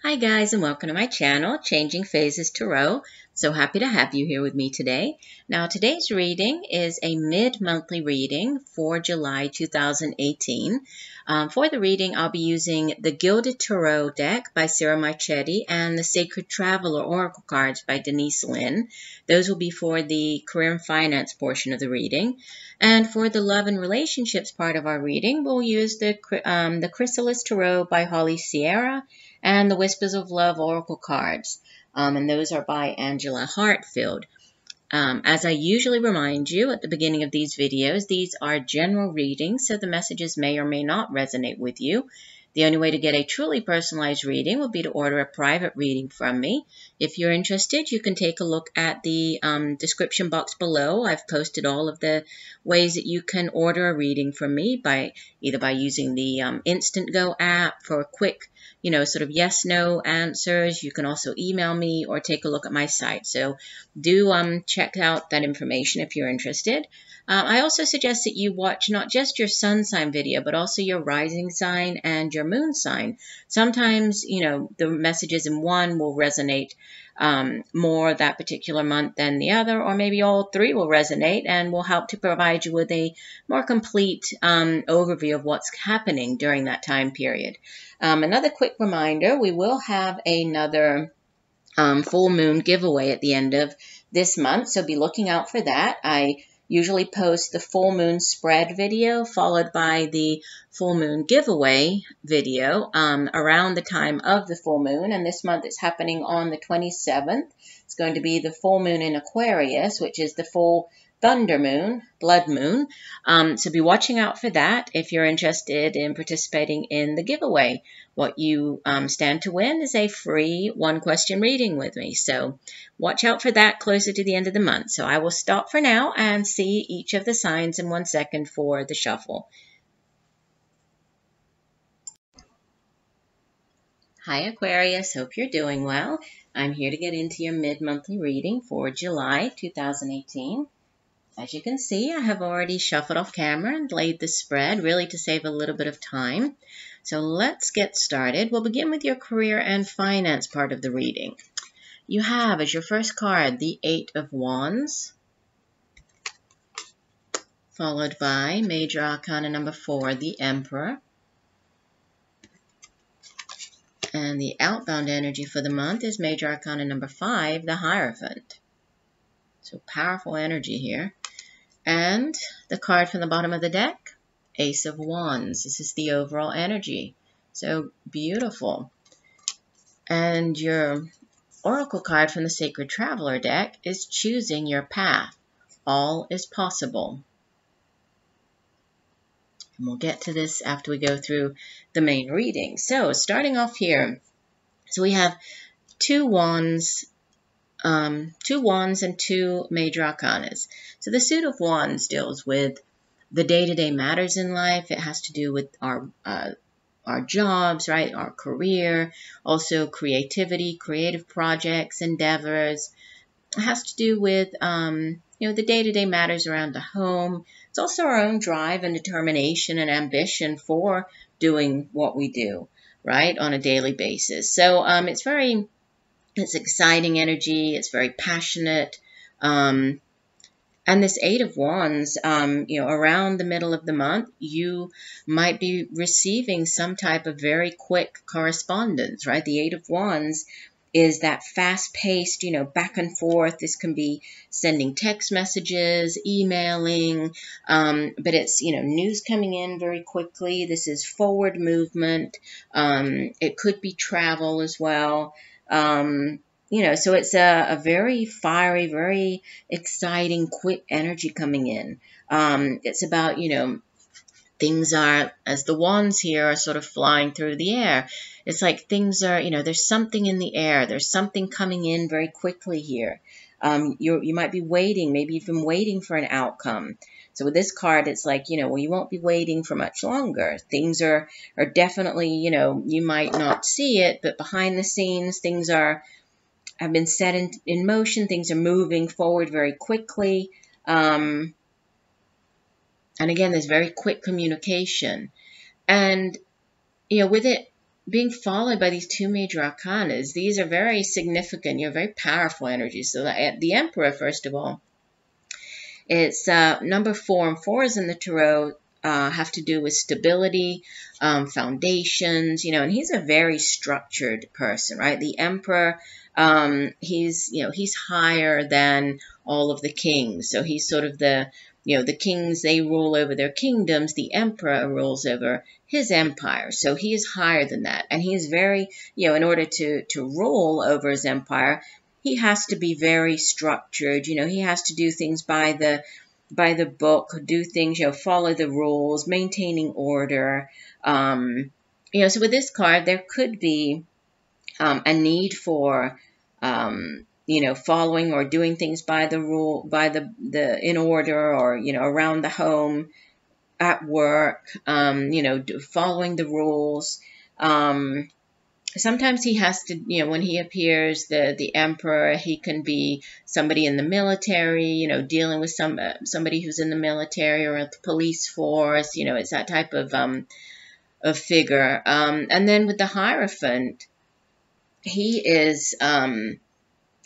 Hi guys, and welcome to my channel, Changing Phases Tarot. So happy to have you here with me today. Now today's reading is a mid-monthly reading for July 2018. For the reading, I'll be using the Gilded Tarot deck by Sarah Marchetti and the Sacred Traveler Oracle cards by Denise Linn. Those will be for the career and finance portion of the reading. And for the love and relationships part of our reading, we'll use the Chrysalis Tarot by Holly Sierra and the Whispers of Love Oracle cards, and those are by Angela Hartfield. As I usually remind you at the beginning of these videos, these are general readings, so the messages may or may not resonate with you. The only way to get a truly personalized reading will be to order a private reading from me. If you're interested, you can take a look at the description box below. I've posted all of the ways that you can order a reading from me either by using the INSTANTGO app for quick, sort of yes/no answers. You can also email me or take a look at my site. So do check out that information if you're interested. I also suggest that you watch not just your sun sign video, but also your rising sign and your moon sign. Sometimes, the messages in one will resonate more that particular month than the other, or maybe all three will resonate and will help to provide you with a more complete overview of what's happening during that time period. Another quick reminder, we will have another full moon giveaway at the end of this month, so be looking out for that. I usually post the full moon spread video followed by the full moon giveaway video around the time of the full moon, and this month it's happening on the 27th. It's going to be the full moon in Aquarius, which is the full thunder moon, blood moon. So be watching out for that if you're interested in participating in the giveaway. What you stand to win is a free one-question reading with me. So watch out for that closer to the end of the month. So I will stop for now and see each of the signs in 1 second for the shuffle. Hi Aquarius, hope you're doing well. I'm here to get into your mid-monthly reading for July 2018. As you can see, I have already shuffled off camera and laid the spread, really to save a little bit of time. So let's get started. We'll begin with your career and finance part of the reading. You have as your first card the 8 of Wands, followed by Major Arcana number 4, the Emperor. And the outbound energy for the month is Major Arcana number 5, the Hierophant. So powerful energy here. And the card from the bottom of the deck, Ace of Wands. This is the overall energy. So beautiful. And your oracle card from the Sacred Traveler deck is Choosing Your Path. All is possible. And we'll get to this after we go through the main reading. So starting off here, so we have two wands and 2 major arcanas. So the suit of wands deals with the day-to-day matters in life. It has to do with our jobs, right? Our career, also creativity, creative projects, endeavors. It has to do with the day-to-day matters around the home. It's also our own drive and determination and ambition for doing what we do, right, on a daily basis. So it's exciting energy. It's very passionate. And this 8 of Wands, around the middle of the month, you might be receiving some type of very quick correspondence, right? The 8 of Wands is that fast-paced, back and forth. This can be sending text messages, emailing, but it's, news coming in very quickly. This is forward movement. It could be travel as well. So it's a very fiery, very exciting, quick energy coming in. It's about, things are, as the wands here are sort of flying through the air, it's like things are, there's something in the air. There's something coming in very quickly here. You might be waiting, maybe you've been waiting for an outcome. So with this card, it's like, well, you won't be waiting for much longer. Things are definitely, you might not see it, but behind the scenes, things have been set in motion. Things are moving forward very quickly. And again, there's very quick communication. And, with it being followed by these two major arcanas. These are very significant, very powerful energies. So the Emperor, first of all, it's number 4, and 4s in the Tarot have to do with stability, foundations, and he's a very structured person, right? The Emperor, he's higher than all of the kings. So he's sort of the kings, they rule over their kingdoms. The Emperor rules over his empire. So he is higher than that. And he is very, in order to rule over his empire, he has to be very structured. He has to do things by the book, do things, follow the rules, maintaining order. So with this card, there could be a need for, following or doing things by the rule, by the in order, or, around the home, at work, following the rules. Sometimes he has to, when he appears, the Emperor, he can be somebody in the military, dealing with somebody who's in the military or at the police force. It's that type of figure. And then with the Hierophant, he is,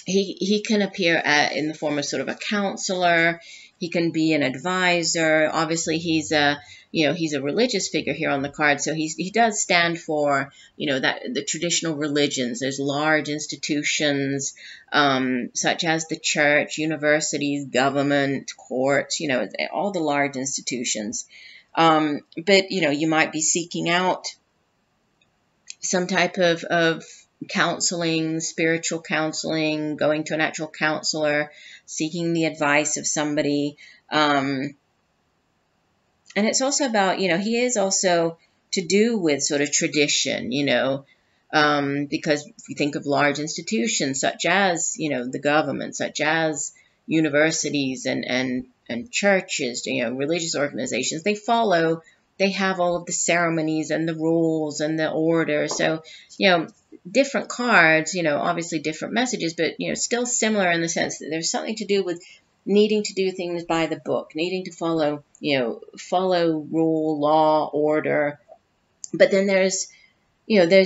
he can appear in the form of sort of a counselor. He can be an advisor. Obviously, he's a religious figure here on the card, so he does stand for, that the traditional religions. There's large institutions, such as the church, universities, government, courts, all the large institutions. But, you might be seeking out some type of counseling, spiritual counseling, going to an actual counselor, seeking the advice of somebody. And it's also about, he is also to do with sort of tradition, because if you think of large institutions such as, the government, such as universities and churches, religious organizations, they have all of the ceremonies and the rules and the order. So, different cards, obviously different messages, but, still similar in the sense that there's something to do with needing to do things by the book, needing to follow rule, law, order. But then there's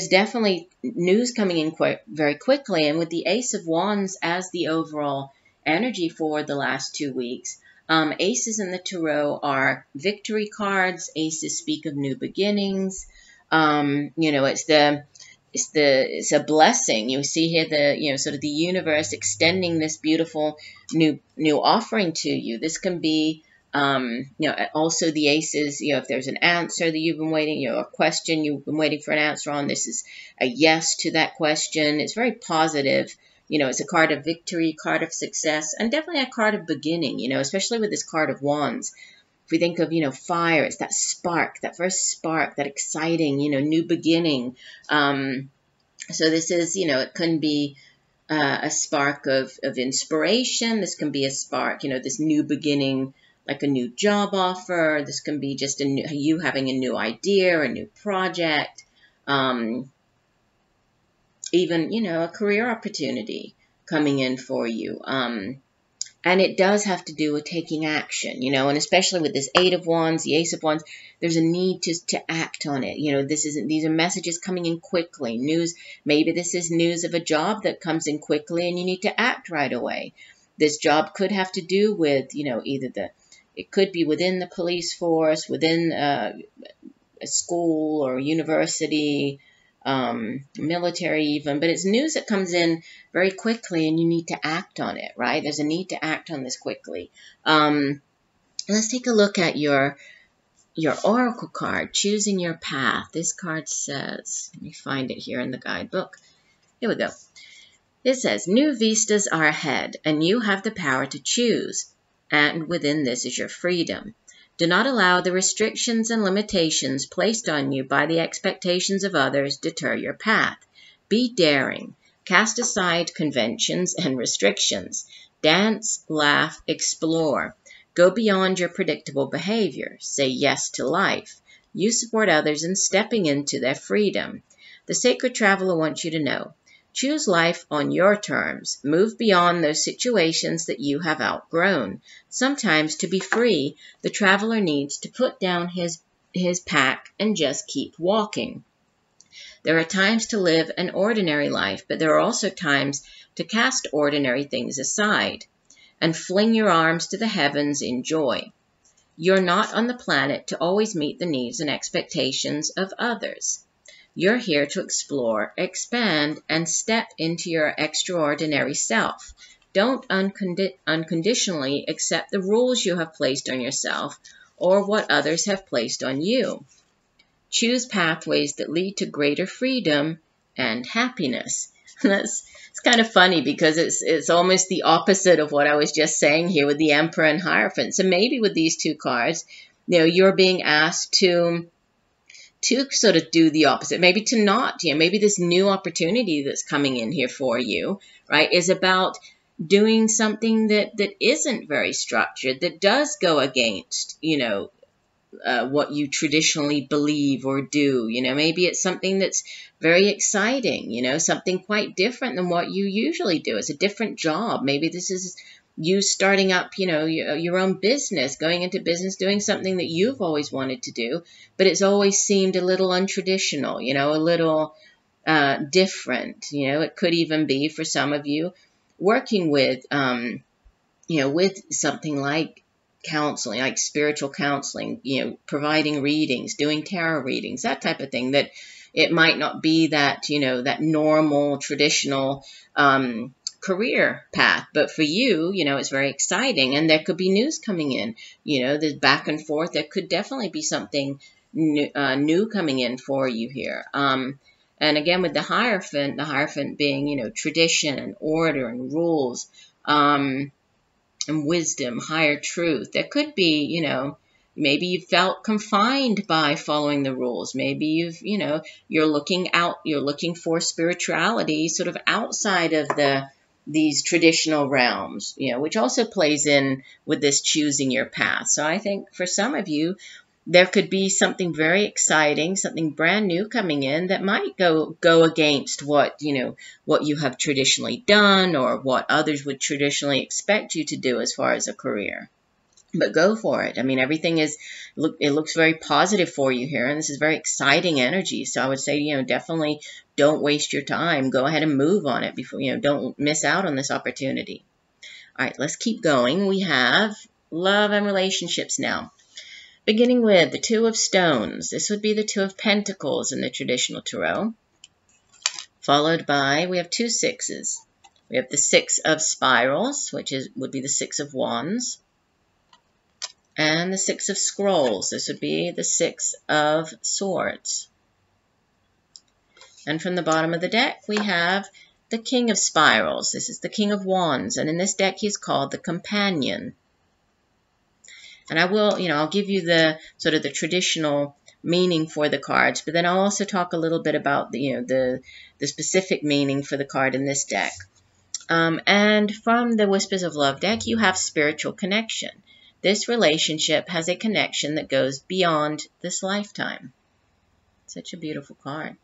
definitely news coming in very quickly. And with the Ace of Wands as the overall energy for the last 2 weeks, aces in the Tarot are victory cards. Aces speak of new beginnings. It's a blessing. You see here sort of the universe extending this beautiful new offering to you. This can be, also the aces, if there's an answer that you've been waiting, a question you've been waiting for an answer on, this is a yes to that question. It's very positive. It's a card of victory, card of success, and definitely a card of beginning, especially with this card of wands. If we think of, fire, it's that spark, that first spark, that exciting, new beginning. So this is, it can be a spark of inspiration. This can be a spark, this new beginning, like a new job offer. This can be just you having a new idea, a new project, even, a career opportunity coming in for you. And it does have to do with taking action, and especially with this Eight of Wands, the Ace of Wands, there's a need to act on it. These are messages coming in quickly. News, maybe this is news of a job that comes in quickly and you need to act right away. This job could have to do with, it could be within the police force, within a school or university, military even, but it's news that comes in very quickly and you need to act on it, right? There's a need to act on this quickly. Let's take a look at your oracle card, choosing your path. This card says, let me find it here in the guidebook. Here we go. It says, new vistas are ahead and you have the power to choose, and within this is your freedom. Do not allow the restrictions and limitations placed on you by the expectations of others deter your path. Be daring. Cast aside conventions and restrictions. Dance, laugh, explore. Go beyond your predictable behavior. Say yes to life. You support others in stepping into their freedom. The Sacred Traveler wants you to know. Choose life on your terms. Move beyond those situations that you have outgrown. Sometimes, to be free, the traveler needs to put down his pack and just keep walking. There are times to live an ordinary life, but there are also times to cast ordinary things aside and fling your arms to the heavens in joy. You're not on the planet to always meet the needs and expectations of others. You're here to explore, expand, and step into your extraordinary self. Don't unconditionally accept the rules you have placed on yourself or what others have placed on you. Choose pathways that lead to greater freedom and happiness. It's kind of funny because it's almost the opposite of what I was just saying here with the Emperor and Hierophant. So maybe with these two cards, you're being asked to sort of do the opposite, maybe to not, maybe this new opportunity that's coming in here for you, right, is about doing something that isn't very structured, that does go against, what you traditionally believe or do. Maybe it's something that's very exciting, something quite different than what you usually do. It's a different job. Maybe this is you starting up, your own business, going into business, doing something that you've always wanted to do, but it's always seemed a little untraditional, a little different. It could even be for some of you working with, with something like counseling, like spiritual counseling, providing readings, doing tarot readings, that type of thing, that it might not be that, that normal, traditional career path, but for you, it's very exciting, and there could be news coming in, the back and forth. There could definitely be something new coming in for you here. And again, with the Hierophant being, tradition and order and rules, and wisdom, higher truth. There could be, maybe you felt confined by following the rules. Maybe you're looking for spirituality sort of outside of these traditional realms, which also plays in with this choosing your path. So I think for some of you, there could be something very exciting, something brand new coming in that might go against what you have traditionally done or what others would traditionally expect you to do as far as a career. But go for it. I mean, it looks very positive for you here, and this is very exciting energy. So I would say, definitely don't waste your time. Go ahead and move on it before, don't miss out on this opportunity. All right, let's keep going. We have love and relationships now. Beginning with the Two of Stones. This would be the Two of Pentacles in the traditional tarot. Followed by, we have two sixes. We have the Six of Spirals, which would be the Six of Wands. And the Six of Scrolls. This would be the Six of Swords. And from the bottom of the deck, we have the King of Spirals. This is the King of Wands. And in this deck, he's called the Companion. And I will, I'll give you the sort of the traditional meaning for the cards, but then I'll also talk a little bit about the specific meaning for the card in this deck. And from the Whispers of Love deck, you have spiritual connection. This relationship has a connection that goes beyond this lifetime. Such a beautiful card.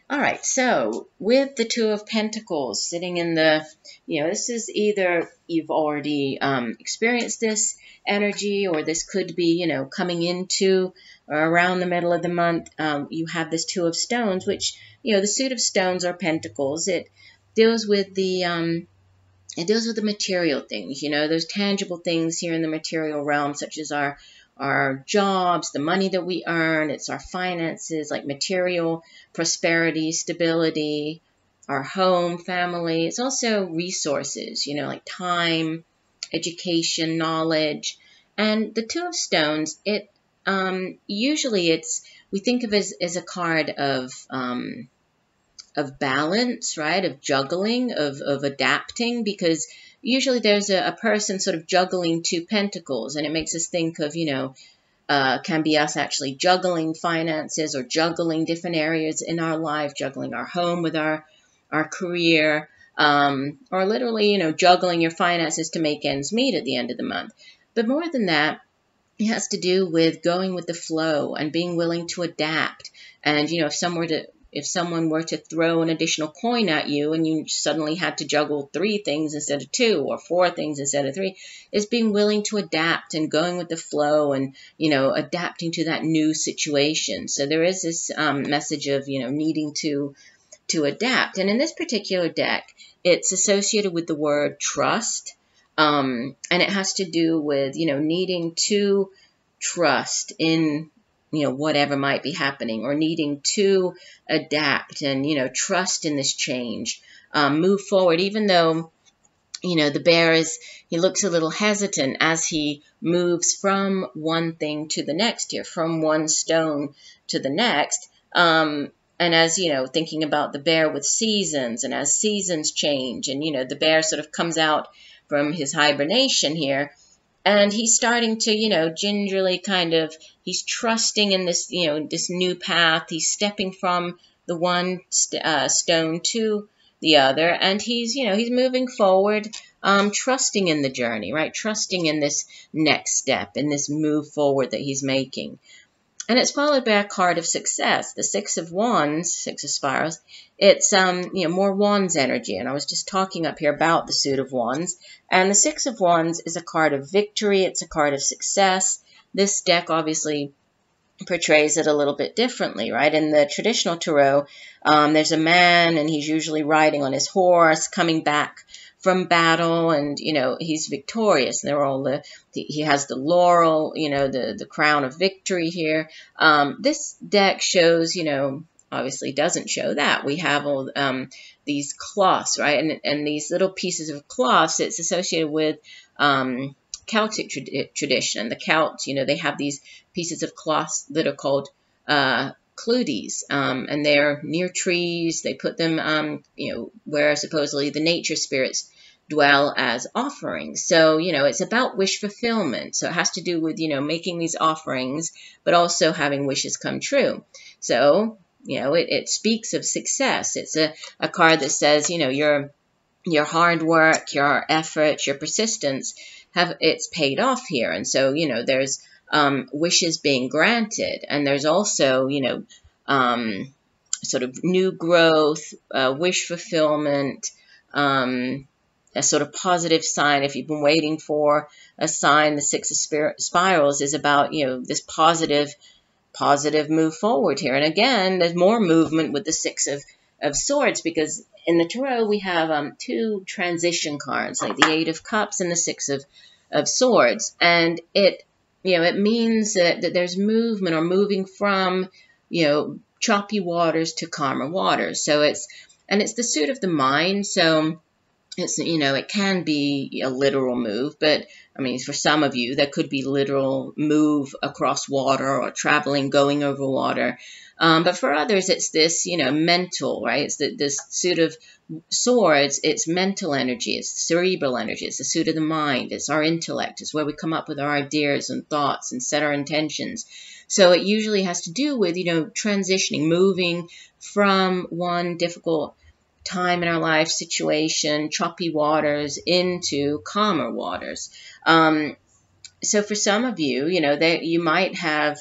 All right, so with the Two of Pentacles sitting in the, this is either you've already experienced this energy, or this could be, coming into or around the middle of the month. You have this Two of Stones, which, the suit of stones or pentacles. It deals with the material things, those tangible things here in the material realm, such as our jobs, the money that we earn. It's our finances, like material prosperity, stability, our home, family. It's also resources, like time, education, knowledge. And the Two of Stones, it usually we think of it as a card of balance, right? Of juggling, of adapting, because usually there's a person sort of juggling two pentacles, and it makes us think of, can be us actually juggling finances or juggling different areas in our life, juggling our home with our career, or literally, juggling your finances to make ends meet at the end of the month. But more than that, it has to do with going with the flow and being willing to adapt. And, if if someone were to throw an additional coin at you and you suddenly had to juggle 3 things instead of 2 or 4 things instead of 3, is being willing to adapt and going with the flow and, adapting to that new situation. So there is this message of, needing to adapt. And in this particular deck, it's associated with the word trust. And it has to do with, needing to trust in, whatever might be happening, or needing to adapt and, trust in this change, move forward, even though, the bear he looks a little hesitant as he moves from one thing to the next here, from one stone to the next. And as, thinking about the bear with seasons, and as seasons change, and, the bear sort of comes out from his hibernation here, and he's starting to, gingerly he's trusting in this, this new path. He's stepping from the one stone to the other, and he's moving forward, trusting in the journey, right? Trusting in this next step, in this move forward that he's making. And it's followed by a card of success, the 6 of Wands, 6 of Spirals. It's, more Wands energy. And I was just talking up here about the suit of Wands. And the 6 of Wands is a card of victory. It's a card of success. This deck obviously portrays it a little bit differently, right? In the traditional tarot, there's a man, and he's usually riding on his horse, coming back from battle, and, he's victorious. And they're all he has the laurel, the crown of victory here. This deck shows, obviously doesn't show that. We have all these cloths, right? And these little pieces of cloths, it's associated with Celtic tradition. The Celts, they have these pieces of cloths that are called cludies, and they're near trees. They put them, where supposedly the nature spirits dwell as offerings. So, it's about wish fulfillment. So it has to do with, making these offerings, but also having wishes come true. So, it speaks of success. It's a card that says, your hard work, your effort, your persistence it's paid off here. And so, there's wishes being granted, and there's also, sort of new growth, wish fulfillment, a sort of positive sign. If you've been waiting for a sign, the 6 of Spirals is about, this positive move forward here. And again, there's more movement with the 6 of Swords, because in the tarot we have 2 transition cards, like the 8 of Cups and the 6 of Swords. And it means that there's movement, or moving from, choppy waters to calmer waters. So it's the suit of the mind. So it's, it can be a literal move, but I mean, for some of you, that could be literal move across water, or traveling, going over water. But for others, it's this, mental, right? It's this suit of Swords. It's mental energy. It's cerebral energy. It's the suit of the mind. It's our intellect. It's where we come up with our ideas and thoughts and set our intentions. So it usually has to do with, transitioning, moving from one difficult time in our life situation, choppy waters, into calmer waters. So for some of you, that you might have,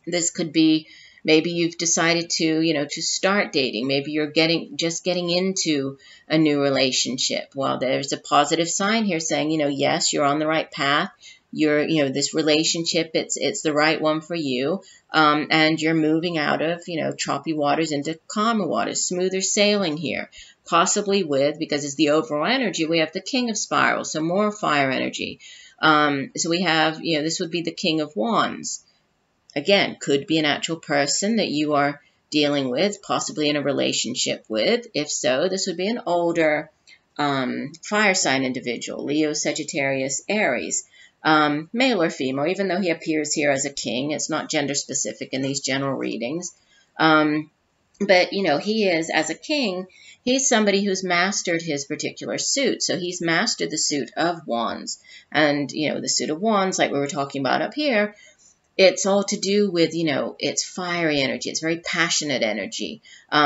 this could be, maybe you've decided to, to start dating. Maybe you're just getting into a new relationship. Well, there's a positive sign here saying, yes, you're on the right path. You're, this relationship, it's the right one for you. And you're moving out of, choppy waters into calmer waters, smoother sailing here. Possibly with, because it's the overall energy, we have the King of Spirals, so more fire energy. So we have, this would be the King of Wands. Again, could be an actual person that you are dealing with, possibly in a relationship with. If so, this would be an older fire sign individual, Leo, Sagittarius, Aries. Male or female, even though he appears here as a king, it's not gender specific in these general readings. But, he is, as a king, he's somebody who's mastered his particular suit. So he's mastered the suit of Wands. And, the suit of Wands, like we were talking about up here, it's all to do with, it's fiery energy. It's very passionate energy.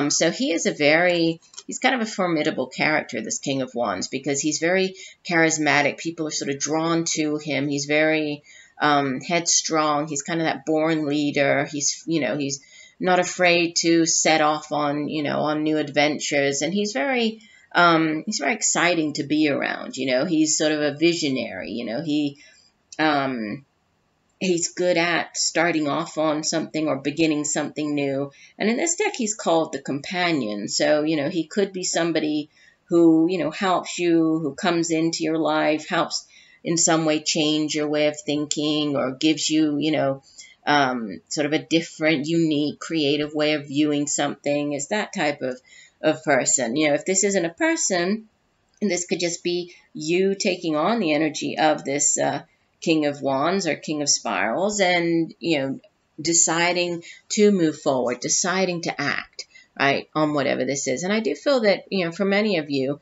So he is he's kind of a formidable character, this King of Wands, because he's very charismatic. People are sort of drawn to him. He's very headstrong. He's kind of that born leader. He's not afraid to set off on, on new adventures. And he's very exciting to be around. He's sort of a visionary. He's good at starting off on something or beginning something new. And in this deck, he's called the Companion. So, he could be somebody who, helps you, who comes into your life, helps in some way change your way of thinking, or gives you, sort of a different, unique, creative way of viewing something. Is that type of person. If this isn't a person, this could just be you taking on the energy of this King of Wands or King of Spirals, and, deciding to move forward, deciding to act, right, on whatever this is. And I do feel that, for many of you,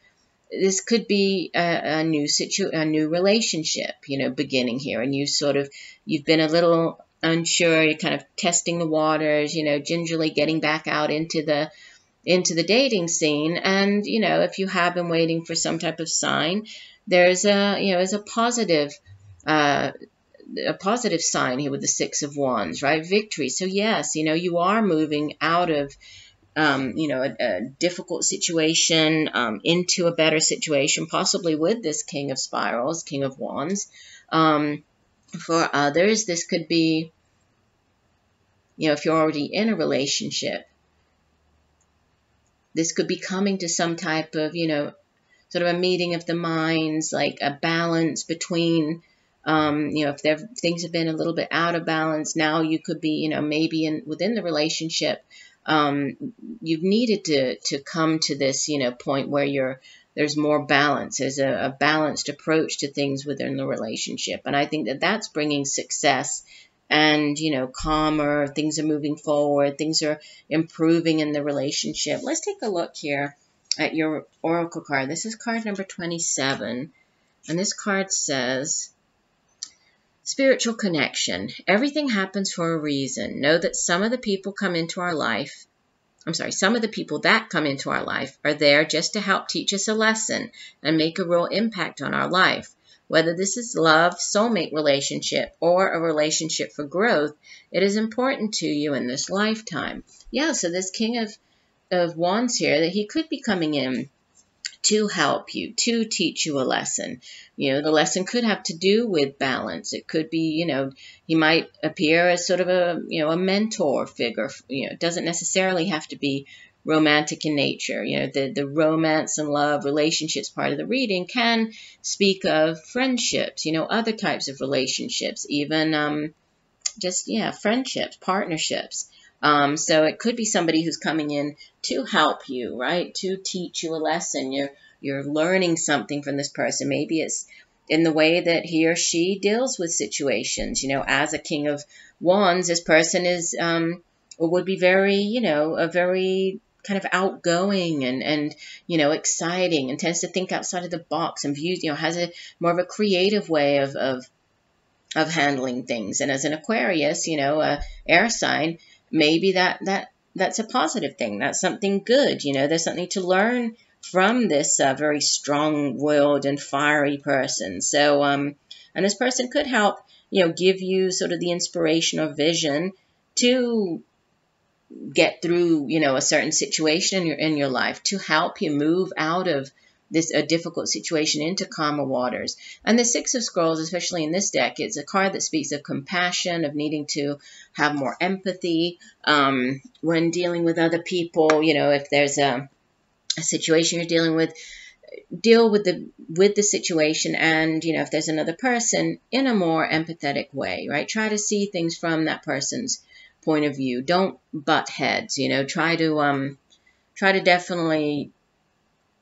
this could be a new relationship, beginning here. And you've been a little unsure, you're kind of testing the waters, gingerly getting back out into the dating scene. And, if you have been waiting for some type of sign, there's a positive sign here with the Six of Wands, right? Victory. So yes, you are moving out of, a difficult situation, into a better situation, possibly with this King of Spirals, King of Wands. For others, this could be, if you're already in a relationship, this could be coming to some type of, sort of a meeting of the minds, like a balance between, if things have been a little bit out of balance, now you could be, maybe within the relationship, you've needed to come to this, point where there's more balance. There's a balanced approach to things within the relationship. And I think that that's bringing success and, calmer, things are moving forward, things are improving in the relationship. Let's take a look here at your oracle card. This is card number 27. And this card says, spiritual connection. Everything happens for a reason. Know that some of the people that come into our life are there just to help teach us a lesson and make a real impact on our life. Whether this is love, soulmate relationship, or a relationship for growth, it is important to you in this lifetime. Yeah, so this King of Wands here, that he could be coming in to help you, to teach you a lesson. The lesson could have to do with balance. It could be, he might appear as sort of a mentor figure. It doesn't necessarily have to be romantic in nature. The romance and love relationships part of the reading can speak of friendships, other types of relationships, even friendships, partnerships. So it could be somebody who's coming in to help you, right? To teach you a lesson. You're learning something from this person. Maybe it's in the way that he or she deals with situations. As a King of Wands, this person is, would be very, a very kind of outgoing and exciting, and tends to think outside of the box, and views, has a more of a creative way of handling things. And as an Aquarius, a air sign, maybe that's a positive thing. That's something good. There's something to learn from this very strong-willed and fiery person. So, and this person could help, give you sort of the inspiration or vision to get through, a certain situation in your life, to help you move out of a difficult situation into calmer waters. And the Six of Scrolls, especially in this deck, it's a card that speaks of compassion, of needing to have more empathy when dealing with other people. If there's a situation you're dealing with, deal with the situation, and if there's another person, in a more empathetic way, right? Try to see things from that person's point of view. Don't butt heads. Try to definitely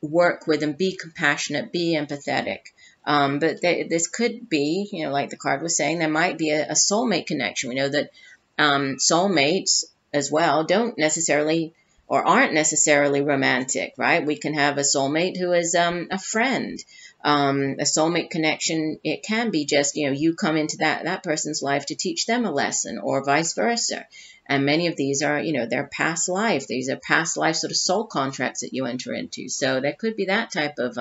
work with and be compassionate, be empathetic. But this could be, like the card was saying, there might be a soulmate connection. We know that soulmates as well don't necessarily or aren't necessarily romantic, right? We can have a soulmate who is a friend. A soulmate connection, it can be just, you come into that person's life to teach them a lesson, or vice versa. And many of these are, they're past life. These are past life sort of soul contracts that you enter into. So there could be that type of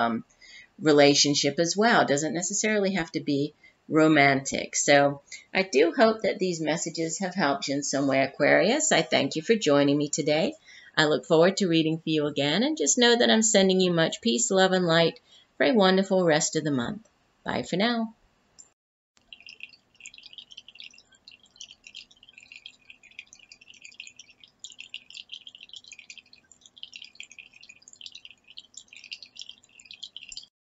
relationship as well. It doesn't necessarily have to be romantic. So I do hope that these messages have helped you in some way, Aquarius. I thank you for joining me today. I look forward to reading for you again, and just know that I'm sending you much peace, love, and light for a wonderful rest of the month. Bye for now.